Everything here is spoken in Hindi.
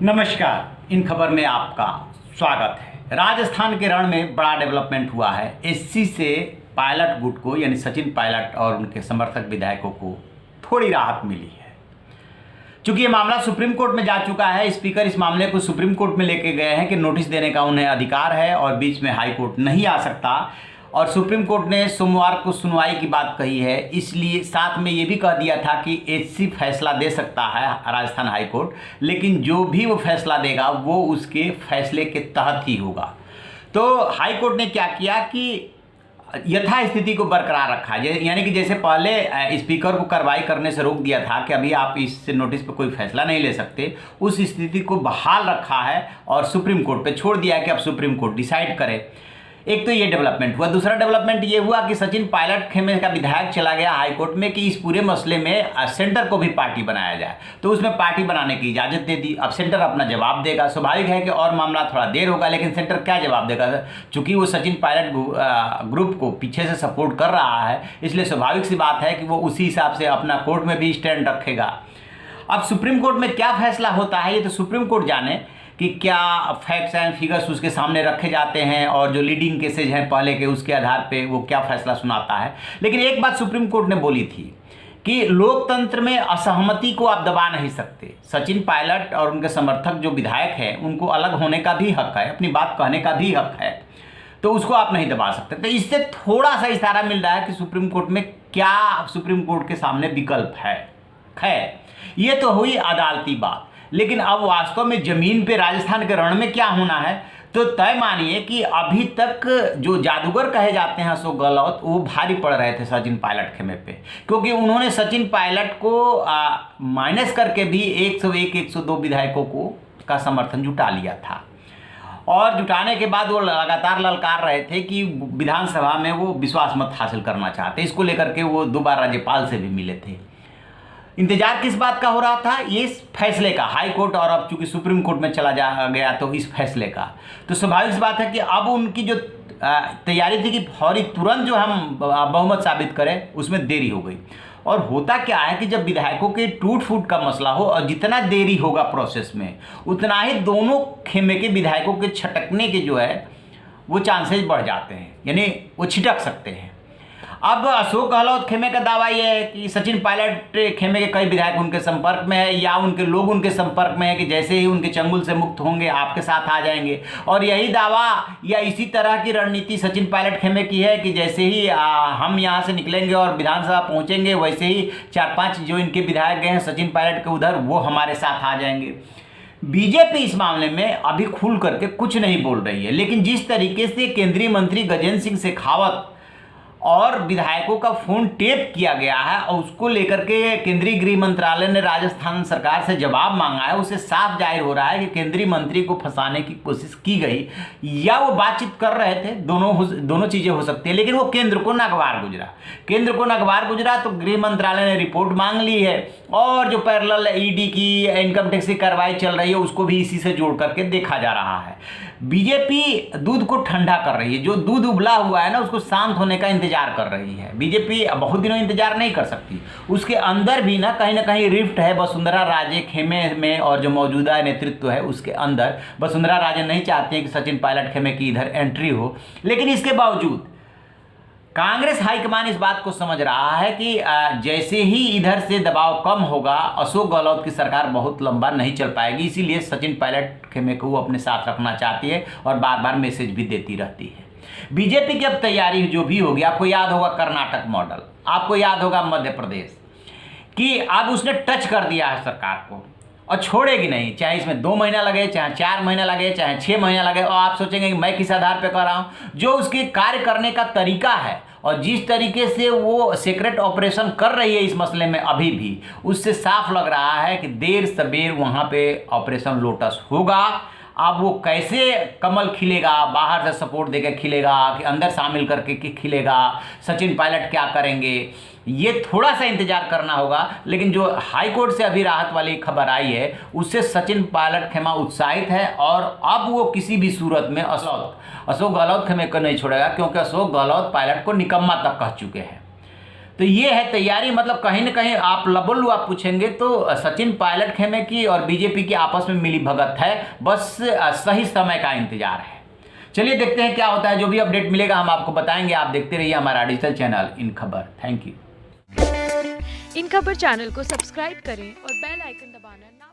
नमस्कार। इन खबर में आपका स्वागत है। राजस्थान के रण में बड़ा डेवलपमेंट हुआ है। एससी से पायलट गुट को यानी सचिन पायलट और उनके समर्थक विधायकों को थोड़ी राहत मिली है। चूंकि ये मामला सुप्रीम कोर्ट में जा चुका है, स्पीकर इस मामले को सुप्रीम कोर्ट में लेके गए हैं कि नोटिस देने का उन्हें अधिकार है और बीच में हाई कोर्ट नहीं आ सकता। और सुप्रीम कोर्ट ने सोमवार को सुनवाई की बात कही है, इसलिए साथ में ये भी कह दिया था कि एससी फैसला दे सकता है राजस्थान हाई कोर्ट, लेकिन जो भी वो फैसला देगा वो उसके फैसले के तहत ही होगा। तो हाई कोर्ट ने क्या किया कि यथास्थिति को बरकरार रखा, यानी कि जैसे पहले स्पीकर को कार्रवाई करने से रोक दिया था कि अभी आप इस नोटिस पर कोई फैसला नहीं ले सकते, उस स्थिति को बहाल रखा है और सुप्रीम कोर्ट पे छोड़ दिया है कि अब सुप्रीम कोर्ट डिसाइड करे। एक तो ये डेवलपमेंट हुआ। दूसरा डेवलपमेंट ये हुआ कि सचिन पायलट खेमे का विधायक चला गया हाई कोर्ट में कि इस पूरे मसले में सेंटर को भी पार्टी बनाया जाए, तो उसमें पार्टी बनाने की इजाज़त दे दी। अब सेंटर अपना जवाब देगा। स्वाभाविक है कि और मामला थोड़ा देर होगा, लेकिन सेंटर क्या जवाब देगा? चूंकि वो सचिन पायलट ग्रुप को पीछे से सपोर्ट कर रहा है, इसलिए स्वाभाविक सी बात है कि वो उसी हिसाब से अपना कोर्ट में भी स्टैंड रखेगा। अब सुप्रीम कोर्ट में क्या फैसला होता है ये तो सुप्रीम कोर्ट जाने कि क्या फैक्ट्स एंड फिगर्स उसके सामने रखे जाते हैं और जो लीडिंग केसेज हैं पहले के, उसके आधार पे वो क्या फैसला सुनाता है। लेकिन एक बात सुप्रीम कोर्ट ने बोली थी कि लोकतंत्र में असहमति को आप दबा नहीं सकते। सचिन पायलट और उनके समर्थक जो विधायक हैं उनको अलग होने का भी हक है, अपनी बात कहने का भी हक है, तो उसको आप नहीं दबा सकते। तो इससे थोड़ा सा इशारा मिल रहा है कि सुप्रीम कोर्ट में क्या सुप्रीम कोर्ट के सामने विकल्प है। खैर, ये तो हुई अदालती बात, लेकिन अब वास्तव में जमीन पे राजस्थान के रण में क्या होना है, तो तय मानिए कि अभी तक जो जादूगर कहे जाते हैं अशोक गहलोत, वो भारी पड़ रहे थे सचिन पायलट खेमे पे, क्योंकि उन्होंने सचिन पायलट को माइनस करके भी 101 102 विधायकों को का समर्थन जुटा लिया था। और जुटाने के बाद वो लगातार ललकार रहे थे कि विधानसभा में वो विश्वास मत हासिल करना चाहते। इसको लेकर के वो 2 बार राज्यपाल से भी मिले थे। इंतजार किस बात का हो रहा था? इस फैसले का, हाई कोर्ट और अब चूंकि सुप्रीम कोर्ट में चला जा गया तो इस फैसले का। तो स्वाभाविक बात है कि अब उनकी जो तैयारी थी कि फौरी तुरंत जो हम बहुमत साबित करें, उसमें देरी हो गई। और होता क्या है कि जब विधायकों के टूट फूट का मसला हो और जितना देरी होगा प्रोसेस में, उतना ही दोनों खेमे के विधायकों के छटकने के जो है वो चांसेस बढ़ जाते हैं, यानी वो छिटक सकते हैं। अब अशोक गहलोत खेमे का दावा यह है कि सचिन पायलट खेमे के कई विधायक उनके संपर्क में है या उनके लोग उनके संपर्क में है कि जैसे ही उनके चंगुल से मुक्त होंगे आपके साथ आ जाएंगे। और यही दावा या इसी तरह की रणनीति सचिन पायलट खेमे की है कि जैसे ही हम यहाँ से निकलेंगे और विधानसभा पहुँचेंगे, वैसे ही 4-5 जो इनके विधायक गए हैं सचिन पायलट के उधर, वो हमारे साथ आ जाएंगे। बीजेपी इस मामले में अभी खुल करके कुछ नहीं बोल रही है, लेकिन जिस तरीके से केंद्रीय मंत्री गजेंद्र सिंह शेखावत और विधायकों का फोन टेप किया गया है और उसको लेकर के केंद्रीय गृह मंत्रालय ने राजस्थान सरकार से जवाब मांगा है, उससे साफ जाहिर हो रहा है कि केंद्रीय मंत्री को फंसाने की कोशिश की गई या वो बातचीत कर रहे थे। दोनों चीज़ें हो सकती है, लेकिन वो केंद्र को नागवार गुजरा तो गृह मंत्रालय ने रिपोर्ट मांग ली है और जो पैरेलल ईडी की इनकम टैक्स की कार्रवाई चल रही है उसको भी इसी से जोड़ करके देखा जा रहा है। बीजेपी दूध को ठंडा कर रही है, जो दूध उबला हुआ है ना उसको शांत होने का इंतजार कर रही है। बीजेपी बहुत दिनों इंतजार नहीं कर सकती। उसके अंदर भी ना कहीं रिफ्ट है वसुंधरा राजे खेमे में, और जो मौजूदा नेतृत्व है उसके अंदर वसुंधरा राजे नहीं चाहती है कि सचिन पायलट खेमे की इधर एंट्री हो। लेकिन इसके बावजूद कांग्रेस हाईकमान इस बात को समझ रहा है कि जैसे ही इधर से दबाव कम होगा, अशोक गहलोत की सरकार बहुत लंबा नहीं चल पाएगी। इसीलिए सचिन पायलट खेमे को वो अपने साथ रखना चाहती है और बार बार मैसेज भी देती रहती है। बीजेपी की अब तैयारी जो भी होगी, आपको याद होगा कर्नाटक मॉडल, आपको याद होगा मध्य प्रदेश, कि अब उसने टच कर दिया है सरकार को और छोड़ेगी नहीं, चाहे इसमें 2 महीना लगे, चाहे 4 महीना लगे, चाहे 6 महीना लगे। और आप सोचेंगे कि मैं किस आधार पे कर रहा हूँ? जो उसके कार्य करने का तरीका है और जिस तरीके से वो सीक्रेट ऑपरेशन कर रही है इस मसले में अभी भी, उससे साफ लग रहा है कि देर सबेर वहाँ पे ऑपरेशन लोटस होगा। अब वो कैसे कमल खिलेगा, बाहर से सपोर्ट देकर खिलेगा कि अंदर शामिल करके कि खिलेगा, सचिन पायलट क्या करेंगे, ये थोड़ा सा इंतजार करना होगा। लेकिन जो हाई कोर्ट से अभी राहत वाली खबर आई है उससे सचिन पायलट खेमा उत्साहित है और अब वो किसी भी सूरत में अशोक गहलोत खेमे को नहीं छोड़ेगा, क्योंकि अशोक गहलोत पायलट को निकम्मा तक कह चुके हैं। तो तो ये है तैयारी। मतलब कहीं ना कहीं आप लबुल्लू आप पूछेंगे तो सचिन पायलट खेमे की और बीजेपी की आपस में मिली भगत है, बस सही समय का इंतजार है। चलिए देखते हैं क्या होता है। जो भी अपडेट मिलेगा हम आपको बताएंगे। आप देखते रहिए हमारा डिजिटल चैनल इन खबर। Thank you. इन खबर चैनल को सब्सक्राइब करें और बेल आइकन दबाना ना